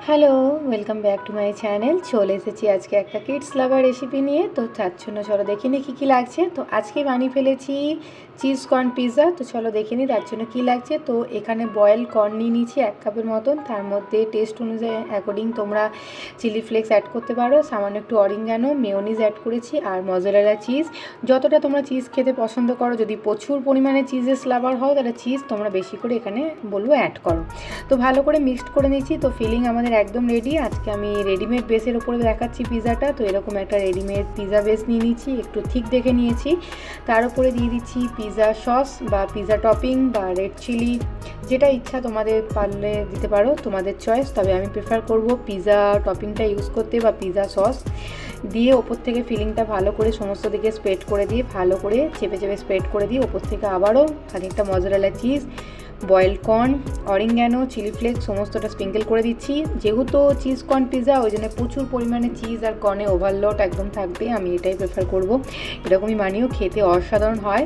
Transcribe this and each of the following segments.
Hello, welcome back to my channel. চলে এসেছি আজকে একটা কিডস লাভার রেসিপি নিয়ে। তো তার জন্য চলো দেখে নিই কী কী লাগছে। তো আজকে বানিয়ে ফেলেছি চিজ কর্ন পিৎজা। তো চলো দেখে নিই তার জন্য কী লাগছে। তো এখানে বয়েল কর্ন নিয়ে নিয়েছি 1 কাপের মতন। তার মধ্যে টেস্ট অনুযায়ী অ্যাকর্ডিং তোমরা চিলি ফ্লেক্স অ্যাড করতে পারো, সামান্য একটু অরিগানো, মেয়োনিজ অ্যাড করেছি আর মজারেলা চিজ। যতটা তোমরা চিজ খেতে পছন্দ করো, যদি প্রচুর পরিমাণে চিজেস লাভার হও তাহলে চিজ তোমরা বেশি করে এখানে বলবো অ্যাড করো। তো ভালো করে মিক্সড করে নিচ্ছি। তো ফিলিং আমাদের একদম রেডি। আজকে আমি রেডিমেড বেসের উপরে দেখাচ্ছি পিৎজাটা। তো এরকম একটা রেডিমেড পিৎজা বেস নিয়ে নিচ্ছি, একটু ঠিক দেখে নিয়েছি। তার উপরে দিয়ে দিচ্ছি পিৎজা সস বা পিৎজা টপিং বা রেড চিলি, যেটা ইচ্ছা তোমাদের পারলে দিতে পারো, তোমাদের চয়েস। তবে আমি প্রেফার করব পিৎজা টপিংটা ইউজ করতে বা পিৎজা সস দিয়ে ওপর থেকে ফিলিংটা ভালো করে সমস্ত দিকে স্প্রেড করে দিয়ে ভালো করে চেপে চেপে স্প্রেড করে দিয়ে ওপর থেকে আবারও খানিকটা mozzarella cheese, boiled corn, oregano, chilli flakes সমস্তটা স্প্রিঙ্কেল করে দিচ্ছি। যেহেতু চিজ কর্ন পিৎজা, ওই জন্য প্রচুর পরিমাণে চিজ আর কর্নে ওভারলোড একদম থাকবে, আমি এটাই প্রেফার করব। এরকমই বানিয়েও খেতে অসাধারণ হয়।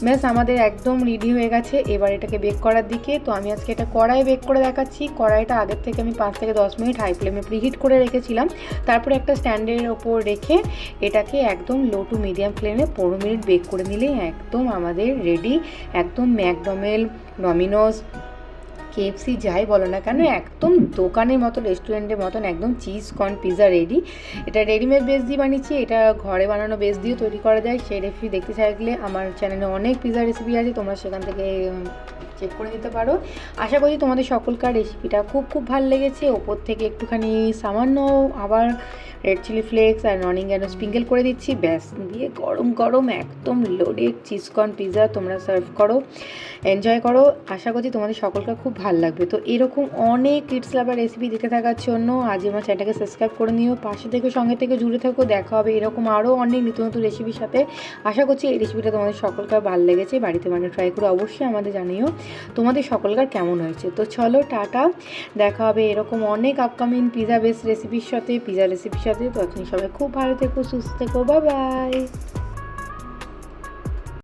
ব্যাস আমাদের একদম রেডি হয়ে গেছে। এবার এটাকে বেক করার দিকে। তো আমি আজকে এটা কড়াই বেক করে দেখাচ্ছি। কড়াইটা আগের থেকে আমি 5 থেকে 10 মিনিট হাই ফ্লেমে প্রিহিট করে রেখেছিলাম। তারপরে একটা স্ট্যান্ডের ওপর রেখে এটাকে একদম লো টু মিডিয়াম ফ্লেমে 15 মিনিট বেক করে নিলেই একদম আমাদের রেডি। একদম ম্যাকডোনাল্ড, ডমিনোস, কেএফসি যাই বলো না কেন, একদম দোকানের মতো, রেস্টুরেন্টের মতন একদম চিজ কর্ন পিৎজা রেডি। এটা রেডিমেড বেস দিয়ে বানিয়েছি, এটা ঘরে বানানো বেস দিয়েও তৈরি করা যায়। সেই রেসিপি দেখতে চাইলে আমার চ্যানেলে অনেক পিৎজা রেসিপি আছে, তোমরা সেখান থেকে চেক করে নিতে পারো। আশা করি তোমাদের সকলকার রেসিপিটা খুব ভালো লেগেছে। ওপর থেকে একটুখানি সামান্য আবার রেড চিলি ফ্লেক্স আর অরিগানো স্প্রিঙ্কেল করে দিচ্ছি। ব্যাস, দিয়ে গরম গরম একদম লোডেড চিজ কর্ন পিৎজা তোমরা সার্ভ করো, এনজয় করো। আশা করছি তোমাদের সকলকার খুব ভালো লাগবে। তো এরকম অনেক কিডস লাভার রেসিপি দেখে থাকার জন্য আজ আমার চ্যানেলটাকে সাবস্ক্রাইব করে নিও, পাশে থেকে সঙ্গে থেকে জুড়ে থাকো। দেখা হবে এরকম আরও অনেক নতুন রেসিপির সাথে। আশা করছি এই রেসিপিটা তোমাদের সকলকার ভালো লেগেছে। বাড়িতে বানিয়ে ট্রাই করে অবশ্যই আমাদের জানিও তোমাদের সকলকার কেমন হয়েছে। তো চলো টাটা, দেখা হবে এরকম অনেক আপকামিং পিৎজা বেস রেসিপির সাথে, পিৎজা রেসিপির সাথে। তো এখন সবাই খুব ভালো থেকো, সুস্থ থেকো, বাই বাই।